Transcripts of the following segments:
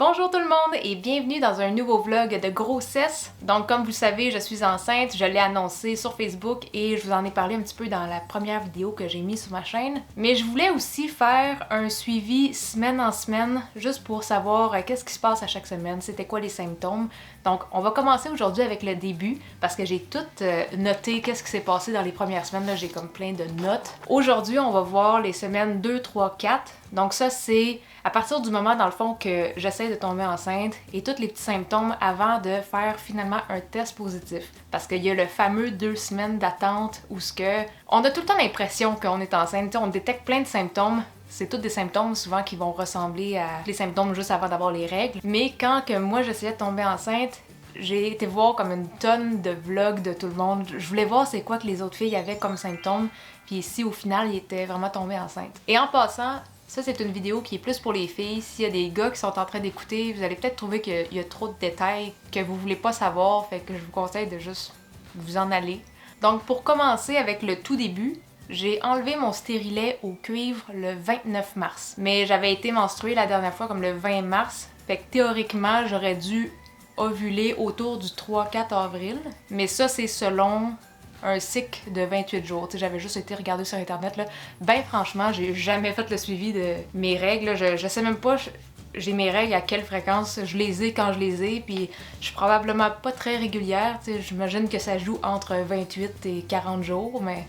Bonjour tout le monde et bienvenue dans un nouveau vlog de grossesse. Donc comme vous le savez, je suis enceinte, je l'ai annoncé sur Facebook et je vous en ai parlé un petit peu dans la première vidéo que j'ai mise sur ma chaîne. Mais je voulais aussi faire un suivi semaine en semaine, juste pour savoir qu'est-ce qui se passe à chaque semaine, c'était quoi les symptômes. Donc on va commencer aujourd'hui avec le début parce que j'ai tout noté qu'est-ce qui s'est passé dans les premières semaines, là j'ai comme plein de notes. Aujourd'hui on va voir les semaines 2, 3, 4. Donc ça c'est à partir du moment dans le fond que j'essaie de tomber enceinte et tous les petits symptômes avant de faire finalement un test positif. Parce qu'il y a le fameux 2 semaines d'attente où on a tout le temps l'impression qu'on est enceinte, on détecte plein de symptômes. C'est tous des symptômes souvent qui vont ressembler à les symptômes juste avant d'avoir les règles. Mais quand que moi j'essayais de tomber enceinte, j'ai été voir comme une tonne de vlogs de tout le monde. Je voulais voir c'est quoi que les autres filles avaient comme symptômes. Puis si au final ils étaient vraiment tombés enceintes. Et en passant, ça, c'est une vidéo qui est plus pour les filles. S'il y a des gars qui sont en train d'écouter, vous allez peut-être trouver qu'il y a trop de détails que vous voulez pas savoir, fait que je vous conseille de juste vous en aller. Donc, pour commencer avec le tout début, j'ai enlevé mon stérilet au cuivre le 29 mars. Mais j'avais été menstruée la dernière fois comme le 20 mars, fait que théoriquement, j'aurais dû ovuler autour du 3-4 avril. Mais ça, c'est selon un cycle de 28 jours. Tu sais, j'avais juste été regarder sur internet là. Ben franchement, j'ai jamais fait le suivi de mes règles. Là. Je sais même pas j'ai mes règles à quelle fréquence. Je les ai quand je les ai, puis je suis probablement pas très régulière. Tu sais, j'imagine que ça joue entre 28 et 40 jours, mais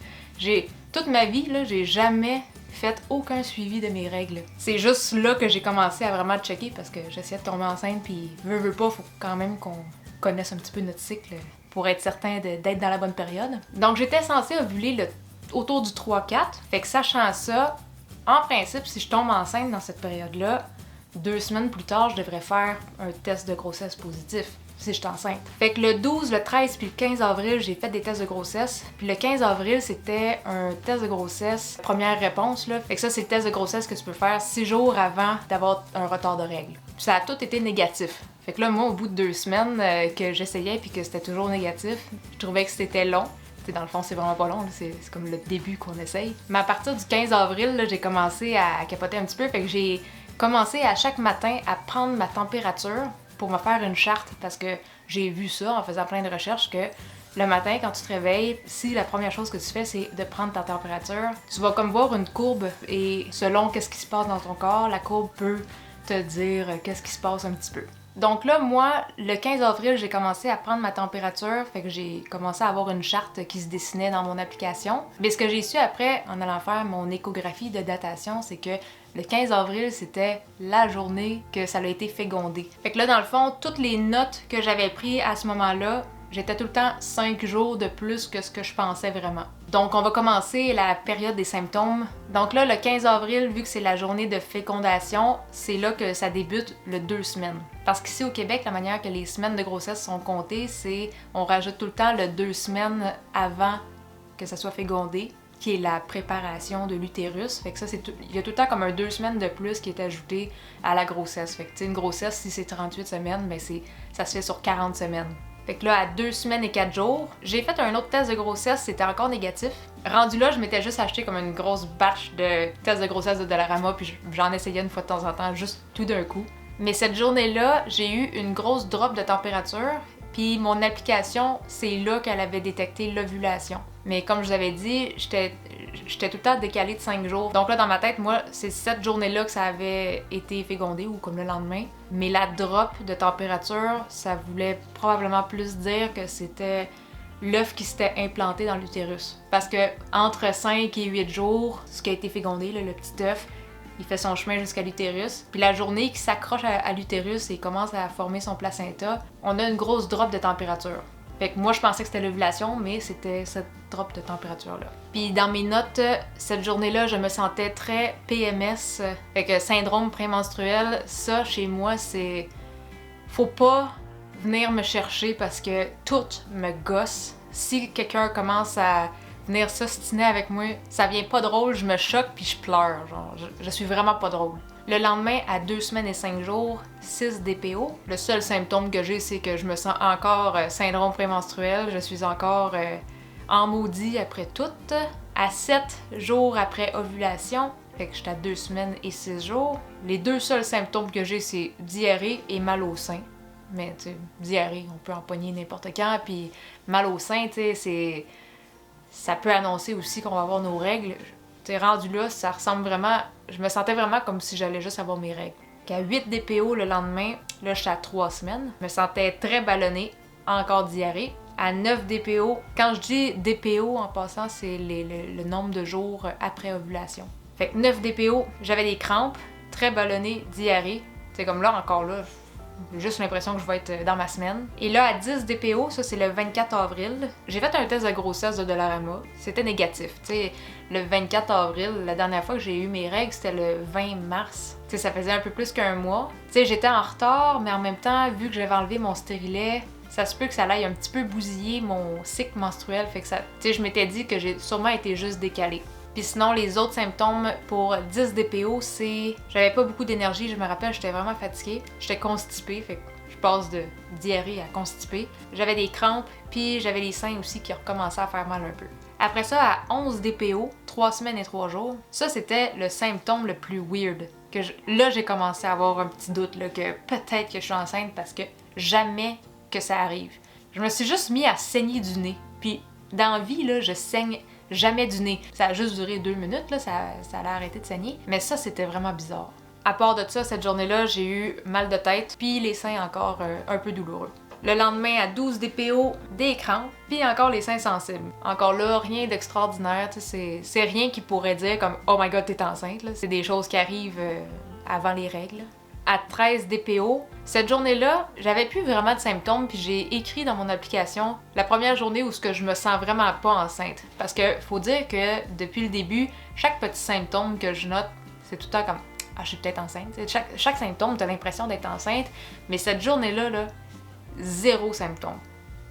toute ma vie là, j'ai jamais fait aucun suivi de mes règles. C'est juste là que j'ai commencé à vraiment checker parce que j'essayais de tomber enceinte, puis veux pas, faut quand même qu'on connaisse un petit peu notre cycle pour être certain d'être dans la bonne période. Donc j'étais censée ovuler autour du 3-4, fait que sachant ça, en principe, si je tombe enceinte dans cette période-là, 2 semaines plus tard, je devrais faire un test de grossesse positif, si je suis enceinte. Fait que le 12, le 13 puis le 15 avril, j'ai fait des tests de grossesse. Puis le 15 avril, c'était un test de grossesse, première réponse, là. Fait que ça, c'est le test de grossesse que tu peux faire 6 jours avant d'avoir un retard de règles. Puis ça a tout été négatif. Fait que là, moi, au bout de 2 semaines que j'essayais puis que c'était toujours négatif, je trouvais que c'était long. T'sais, dans le fond, c'est vraiment pas long, c'est comme le début qu'on essaye. Mais à partir du 15 avril, là, j'ai commencé à capoter un petit peu. Fait que j'ai commencé à chaque matin à prendre ma température pour me faire une charte parce que j'ai vu ça en faisant plein de recherches que le matin, quand tu te réveilles, si la première chose que tu fais, c'est de prendre ta température, tu vas comme voir une courbe et selon qu'est-ce qui se passe dans ton corps, la courbe peut te dire qu'est-ce qui se passe un petit peu. Donc là, moi, le 15 avril, j'ai commencé à prendre ma température, fait que j'ai commencé à avoir une charte qui se dessinait dans mon application. Mais ce que j'ai su après, en allant faire mon échographie de datation, c'est que le 15 avril, c'était la journée que ça a été fécondé. Fait que là, dans le fond, toutes les notes que j'avais prises à ce moment-là, j'étais tout le temps 5 jours de plus que ce que je pensais vraiment. Donc on va commencer la période des symptômes. Donc là, le 15 avril, vu que c'est la journée de fécondation, c'est là que ça débute le 2 semaines. Parce qu'ici au Québec, la manière que les semaines de grossesse sont comptées, c'est on rajoute tout le temps le 2 semaines avant que ça soit fécondé, qui est la préparation de l'utérus. Fait que ça, il y a tout le temps comme un 2 semaines de plus qui est ajouté à la grossesse. Fait que tu sais, une grossesse, si c'est 38 semaines, ben ça se fait sur 40 semaines. Fait que là, à 2 semaines et 4 jours, j'ai fait un autre test de grossesse, c'était encore négatif. Rendu là, je m'étais juste acheté comme une grosse batch de tests de grossesse de Dollarama, puis j'en essayais une fois de temps en temps, juste tout d'un coup. Mais cette journée-là, j'ai eu une grosse drop de température, puis mon application, c'est là qu'elle avait détecté l'ovulation. Mais comme je vous avais dit, j'étais tout le temps décalée de 5 jours. Donc là, dans ma tête, moi, c'est cette journée-là que ça avait été fécondé, ou comme le lendemain. Mais la drop de température, ça voulait probablement plus dire que c'était l'œuf qui s'était implanté dans l'utérus. Parce que entre 5 et 8 jours, ce qui a été fécondé, là, le petit œuf, il fait son chemin jusqu'à l'utérus. Puis la journée qu'il s'accroche à l'utérus et commence à former son placenta, on a une grosse drop de température. Fait que moi, je pensais que c'était l'ovulation, mais c'était cette drop de température-là. Puis dans mes notes, cette journée-là, je me sentais très PMS. Fait que syndrome prémenstruel, ça, chez moi, c'est... Faut pas venir me chercher parce que tout me gosse. Si quelqu'un commence à venir s'ostiner avec moi, ça vient pas drôle, je me choque puis je pleure. Genre, je suis vraiment pas drôle. Le lendemain, à 2 semaines et 5 jours, 6 DPO. Le seul symptôme que j'ai, c'est que je me sens encore syndrome prémenstruel. Je suis encore en maudit après tout. À 7 jours après ovulation, Fait que j'étais à 2 semaines et 6 jours. Les deux seuls symptômes que j'ai, c'est diarrhée et mal au sein. Mais tu sais, diarrhée, on peut en pogner n'importe quand, puis mal au sein, tu sais, ça peut annoncer aussi qu'on va avoir nos règles. T'es rendu là, ça ressemble vraiment... Je me sentais vraiment comme si j'allais juste avoir mes règles. Qu'à 8 DPO le lendemain, là, j'étais à 3 semaines. Je me sentais très ballonnée, encore diarrhée. À 9 DPO, quand je dis DPO en passant, c'est le nombre de jours après ovulation. Fait que 9 DPO, j'avais des crampes, très ballonnée, diarrhée. C'est comme là, encore là, j'ai juste l'impression que je vais être dans ma semaine. Et là, à 10 DPO, ça c'est le 24 avril, j'ai fait un test de grossesse de Dollarama. C'était négatif. T'sais, le 24 avril, la dernière fois que j'ai eu mes règles, c'était le 20 mars. T'sais, ça faisait un peu plus qu'un mois. T'sais, j'étais en retard, mais en même temps, vu que j'avais enlevé mon stérilet, ça se peut que ça aille un petit peu bousiller mon cycle menstruel. Fait que ça, je m'étais dit que j'ai sûrement été juste décalée. Puis sinon, les autres symptômes pour 10 DPO, c'est... J'avais pas beaucoup d'énergie, je me rappelle, j'étais vraiment fatiguée. J'étais constipée, fait que je passe de diarrhée à constipée. J'avais des crampes, puis j'avais les seins aussi qui recommençaient à faire mal un peu. Après ça, à 11 DPO, 3 semaines et 3 jours, ça c'était le symptôme le plus weird. Là, j'ai commencé à avoir un petit doute là, que peut-être que je suis enceinte parce que jamais que ça arrive. Je me suis juste mis à saigner du nez. Puis dans la vie, là, je saigne jamais du nez. Ça a juste duré 2 minutes, là, ça allait arrêter de saigner. Mais ça, c'était vraiment bizarre. À part de ça, cette journée-là, j'ai eu mal de tête, puis les seins encore un peu douloureux. Le lendemain, à 12 DPO, des crampes, puis encore les seins sensibles. Encore là, rien d'extraordinaire, c'est rien qui pourrait dire comme « Oh my god, t'es enceinte », c'est des choses qui arrivent avant les règles. À 13 DPO, cette journée-là, j'avais plus vraiment de symptômes, puis j'ai écrit dans mon application la première journée où je me sens vraiment pas enceinte. Parce que faut dire que depuis le début, chaque petit symptôme que je note, c'est tout le temps comme « Ah, je suis peut-être enceinte ». Chaque symptôme, t'as l'impression d'être enceinte, mais cette journée-là, là, zéro symptôme.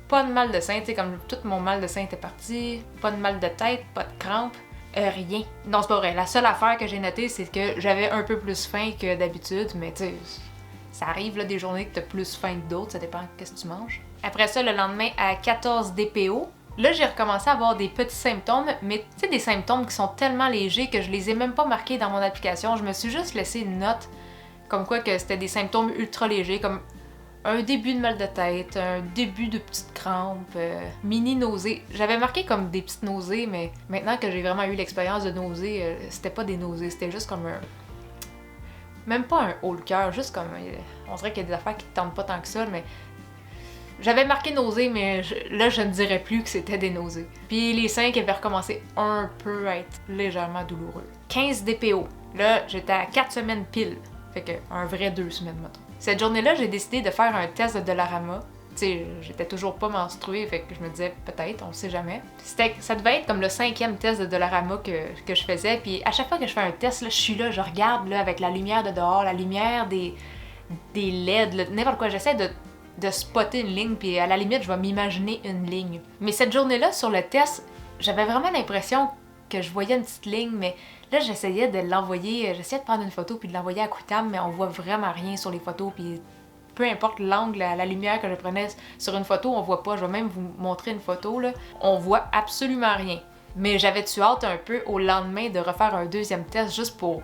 Pas de mal de sein, tu sais, comme tout mon mal de sein était parti, pas de mal de tête, pas de crampes. Rien. Non, c'est pas vrai. La seule affaire que j'ai notée, c'est que j'avais un peu plus faim que d'habitude, mais tu sais, ça arrive là, des journées que t'as plus faim que d'autres, ça dépend de ce que tu manges. Après ça, le lendemain, à 14 DPO, là, j'ai recommencé à avoir des petits symptômes, mais tu sais, des symptômes qui sont tellement légers que je les ai même pas marqués dans mon application. Je me suis juste laissé une note, comme quoi que c'était des symptômes ultra légers, comme un début de mal de tête, un début de petites crampes, mini nausées. J'avais marqué comme des petites nausées, mais maintenant que j'ai vraiment eu l'expérience de nausées, c'était pas des nausées, c'était juste comme un... Même pas un haut le cœur, juste comme... on dirait qu'il y a des affaires qui te tentent pas tant que ça, mais... J'avais marqué nausées, mais là, je ne dirais plus que c'était des nausées. Puis les seins qui avaient recommencé un peu à être légèrement douloureux. 15 DPO. Là, j'étais à 4 semaines pile. Fait que un vrai 2 semaines, mettons. Cette journée-là, j'ai décidé de faire un test de Dollarama. Tu sais, j'étais toujours pas menstruée, fait que je me disais peut-être, on sait jamais. Ça devait être comme le 5e test de Dollarama que je faisais, puis à chaque fois que je fais un test, là, je suis là, je regarde là, avec la lumière de dehors, la lumière des LED, n'importe quoi, j'essaie de spotter une ligne, puis à la limite, je vais m'imaginer une ligne. Mais cette journée-là, sur le test, j'avais vraiment l'impression que je voyais une petite ligne, mais là, j'essayais de l'envoyer, j'essayais de prendre une photo puis de l'envoyer à Quitam, mais on voit vraiment rien sur les photos, puis peu importe l'angle, la lumière que je prenais sur une photo, on voit pas. Je vais même vous montrer une photo, là. On voit absolument rien. Mais j'avais-tu hâte un peu au lendemain de refaire un deuxième test juste pour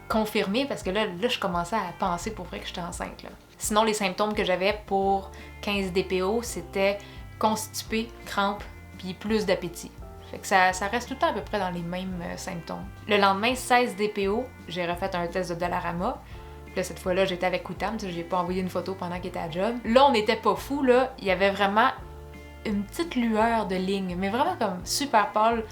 confirmer, parce que là je commençais à penser pour vrai que j'étais enceinte, là. Sinon, les symptômes que j'avais pour 15 DPO, c'était constipé, crampes, puis plus d'appétit. Fait que ça reste tout le temps à peu près dans les mêmes symptômes. Le lendemain, 16 DPO, j'ai refait un test de Dollarama. Là, cette fois-là, j'étais avec Quitam, j'ai pas envoyé une photo pendant qu'il était à job. Là, on n'était pas fous, là. Il y avait vraiment une petite lueur de ligne, mais vraiment comme super pâle.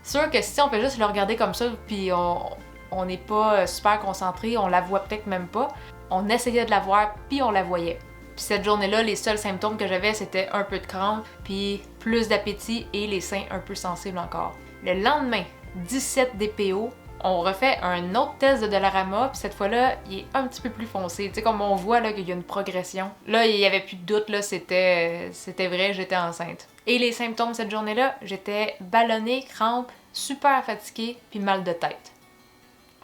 Sûr que si on fait juste le regarder comme ça, puis on n'est pas super concentré, on la voit peut-être même pas. On essayait de la voir, puis on la voyait. Puis cette journée-là, les seuls symptômes que j'avais, c'était un peu de crampes, puis plus d'appétit et les seins un peu sensibles encore. Le lendemain, 17 DPO, on refait un autre test de Dollarama, puis cette fois-là, il est un petit peu plus foncé. Tu sais, comme on voit là qu'il y a une progression. Là, il y avait plus de doute, là, c'était vrai, j'étais enceinte. Et les symptômes cette journée-là, j'étais ballonnée, crampes, super fatiguée, puis mal de tête.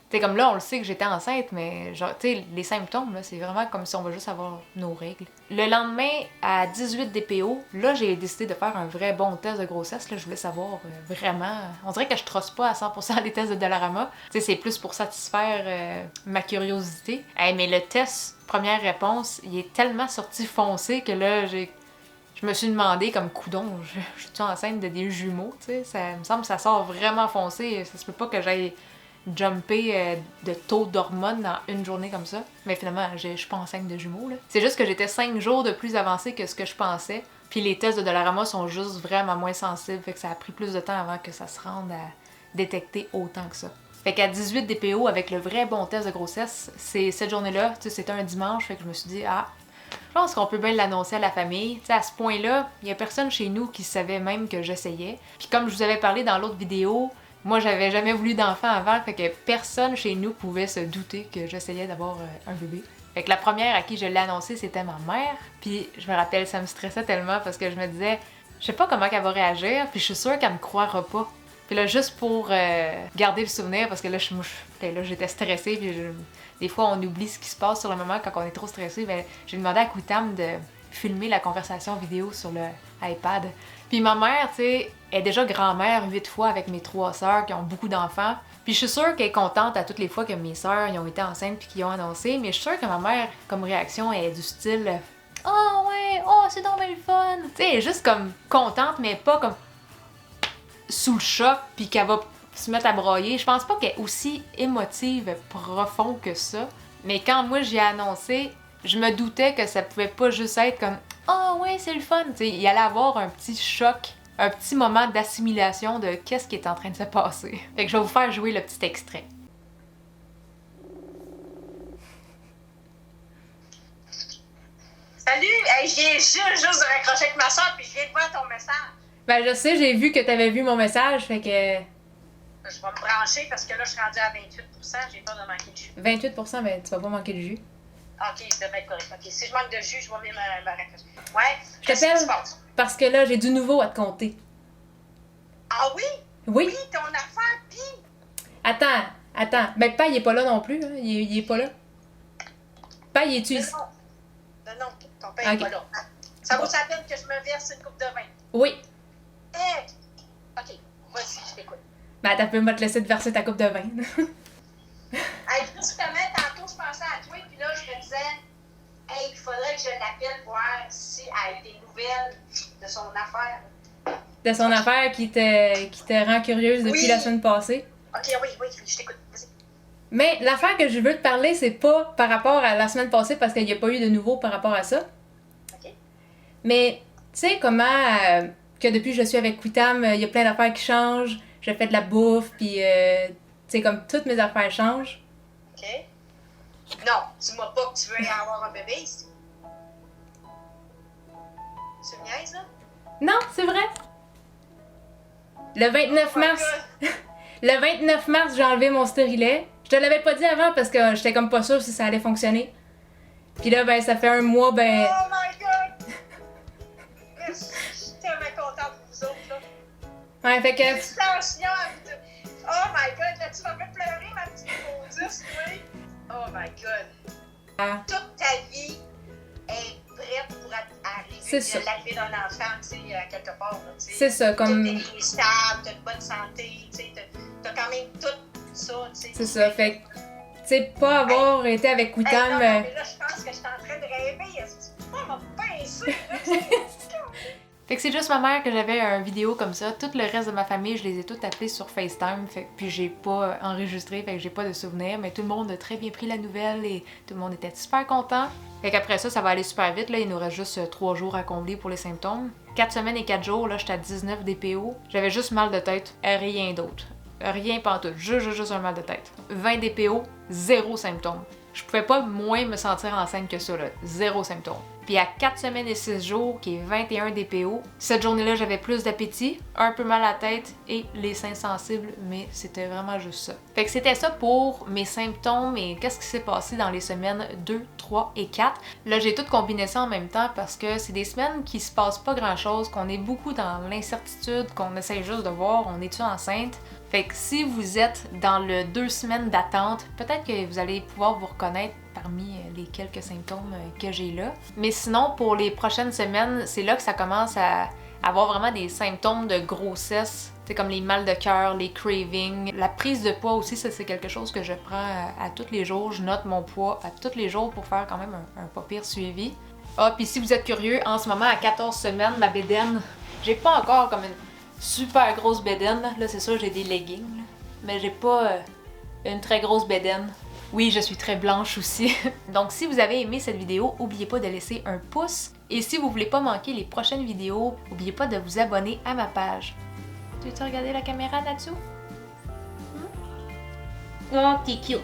T'sais, comme là, on le sait que j'étais enceinte, mais genre, t'sais, les symptômes, là, c'est vraiment comme si on va juste avoir nos règles. Le lendemain, à 18 DPO, là, j'ai décidé de faire un vrai bon test de grossesse. Là, je voulais savoir vraiment... On dirait que je trosse pas à 100% les tests de Dollarama. T'sais, c'est plus pour satisfaire ma curiosité. Hey, mais le test, première réponse, il est tellement sorti foncé que là, je me suis demandé, comme coudon, je suis enceinte de des jumeaux, tu sais. Ça me semble que ça sort vraiment foncé. Ça se peut pas que j'aille jumper de taux d'hormones dans une journée comme ça. Mais finalement, je suis pas enceinte de jumeaux, là. C'est juste que j'étais 5 jours de plus avancée que ce que je pensais. Puis les tests de Dollarama sont juste vraiment moins sensibles. Fait que ça a pris plus de temps avant que ça se rende à détecter autant que ça. Fait qu'à 18 DPO, avec le vrai bon test de grossesse, c'est cette journée-là, tu sais, c'était un dimanche. Fait que je me suis dit, je pense qu'on peut bien l'annoncer à la famille. T'sais, à ce point-là, il y a personne chez nous qui savait même que j'essayais. Puis comme je vous avais parlé dans l'autre vidéo, moi j'avais jamais voulu d'enfant avant, fait que personne chez nous pouvait se douter que j'essayais d'avoir un bébé. Fait que la première à qui je l'ai annoncé, c'était ma mère. Puis je me rappelle, ça me stressait tellement parce que je me disais, je sais pas comment elle va réagir, puis je suis sûre qu'elle me croira pas. Puis là, juste pour garder le souvenir, parce que là, j'étais stressée, puis des fois, on oublie ce qui se passe sur le moment quand on est trop stressé. Ben, j'ai demandé à Koutam de filmer la conversation vidéo sur le iPad. Puis ma mère, tu sais, est déjà grand-mère 8 fois avec mes 3 sœurs qui ont beaucoup d'enfants. Puis je suis sûre qu'elle est contente à toutes les fois que mes sœurs ils ont été enceintes puis qu'ils ont annoncé, mais je suis sûre que ma mère, comme réaction, est du style « Oh ouais, oh c'est donc bien le fun! » Tu sais, elle est juste comme contente, mais pas comme sous le choc puis qu'elle va se mettre à broyer. Je pense pas qu'elle est aussi émotive, profonde que ça. Mais quand moi j'y ai annoncé, je me doutais que ça pouvait pas juste être comme « Oh ouais, c'est le fun! » Tu sais, il allait avoir un petit choc, un petit moment d'assimilation de qu'est-ce qui est en train de se passer. Fait que je vais vous faire jouer le petit extrait. Salut! Hey, je viens juste de raccrocher avec ma soeur puis je viens de voir ton message. Ben je sais, j'ai vu que t'avais vu mon message, fait que... Je vais me brancher parce que là, je suis rendue à 28%, j'ai peur de manquer de jus. 28%, ben tu vas pas manquer de jus. Ok, ça devrait être correct. Ok, si je manque de jus, je vais venir me raccrocher. Ouais? Je t'appelle parce que là, j'ai du nouveau à te compter. Ah oui? Oui? Oui, ton affaire, pis... Attends. Ben Pa, il est pas là non plus, hein. Il est pas là. Pa, il est-tu ici? Non, ton père est pas là. Ça vaut la peine que je me verse une coupe de vin? Oui. Ok, vas-y, je t'écoute. Ben t'as pu me te laisser te verser ta coupe de vin. Hey, justement, tantôt, je pensais à toi, puis là, je me disais, hey, il faudrait que je l'appelle voir si elle a des nouvelles de son affaire. De son affaire qui te rend curieuse depuis la semaine passée. Ok, oui, je t'écoute, vas-y. Mais l'affaire que je veux te parler, c'est pas par rapport à la semaine passée parce qu'il n'y a pas eu de nouveau par rapport à ça. Ok. Mais tu sais comment que depuis que je suis avec Koutam, il y a plein d'affaires qui changent. Je fais de la bouffe, puis tu sais, comme toutes mes affaires changent. Ok. Non, dis-moi pas que tu veux avoir un bébé ici. Tu me niaises, là? Non, c'est vrai. Le 29 mars. Le 29 mars, j'ai enlevé mon stérilet. Je te l'avais pas dit avant parce que j'étais comme pas sûre si ça allait fonctionner. Puis là, ben, ça fait un mois, ben... Oh my god! Je suis tellement contente pour vous autres, là. Ouais, fait que... Félicitations à vous deux. Oh my god, là, tu m'as fait pleurer, ma petite maudisse, oui. Oh my god. Toute ta vie est prête pour arriver. C'est ça. L'arrivée d'un enfant, tu sais, à quelque part, là, tu sais. C'est ça, comme... T'es stable, t'as une bonne santé, tu sais, t'as quand même tout ça, tu sais. C'est ça, fait que... Tu sais, pas avoir été avec Koutam... non, mais là, je pense que je suis en train de rêver. Est-ce que tu peux me pincer, là? Fait que c'est juste ma mère que j'avais une vidéo comme ça. Tout le reste de ma famille, je les ai toutes appelés sur FaceTime. Puis j'ai pas enregistré, fait que j'ai pas de souvenirs. Mais tout le monde a très bien pris la nouvelle et tout le monde était super content. Fait qu'après ça, ça va aller super vite. Là, il nous reste juste 3 jours à combler pour les symptômes. 4 semaines et 4 jours, là, j'étais à 19 DPO. J'avais juste mal de tête, rien d'autre. Rien pantoute, juste un mal de tête. 20 DPO, 0 symptômes. Je pouvais pas moins me sentir enceinte que ça, là. 0 symptômes. Puis à 4 semaines et 6 jours, qui est 21 DPO, cette journée-là, j'avais plus d'appétit, un peu mal à la tête et les seins sensibles, mais c'était vraiment juste ça. Fait que c'était ça pour mes symptômes et qu'est-ce qui s'est passé dans les semaines 2, 3 et 4. Là, j'ai tout combiné ça en même temps parce que c'est des semaines qui se passent pas grand-chose, qu'on est beaucoup dans l'incertitude, qu'on essaye juste de voir, on est-tu enceinte? Fait que si vous êtes dans le 2 semaines d'attente, peut-être que vous allez pouvoir vous reconnaître parmi les quelques symptômes que j'ai là. Mais sinon, pour les prochaines semaines, c'est là que ça commence à avoir vraiment des symptômes de grossesse. C'est comme les mal de cœur, les cravings, la prise de poids aussi, ça c'est quelque chose que je prends à tous les jours. Je note mon poids à tous les jours pour faire quand même un pas pire suivi. Ah, puis si vous êtes curieux, en ce moment à 14 semaines, ma bédaine, j'ai pas encore comme une super grosse bédaine. Là, c'est sûr, j'ai des leggings, là. Mais j'ai pas une très grosse bédaine. Oui, je suis très blanche aussi. Donc, si vous avez aimé cette vidéo, n'oubliez pas de laisser un pouce. Et si vous voulez pas manquer les prochaines vidéos, n'oubliez pas de vous abonner à ma page. Tu veux regarder la caméra là-dessous? Oh, t'es cute!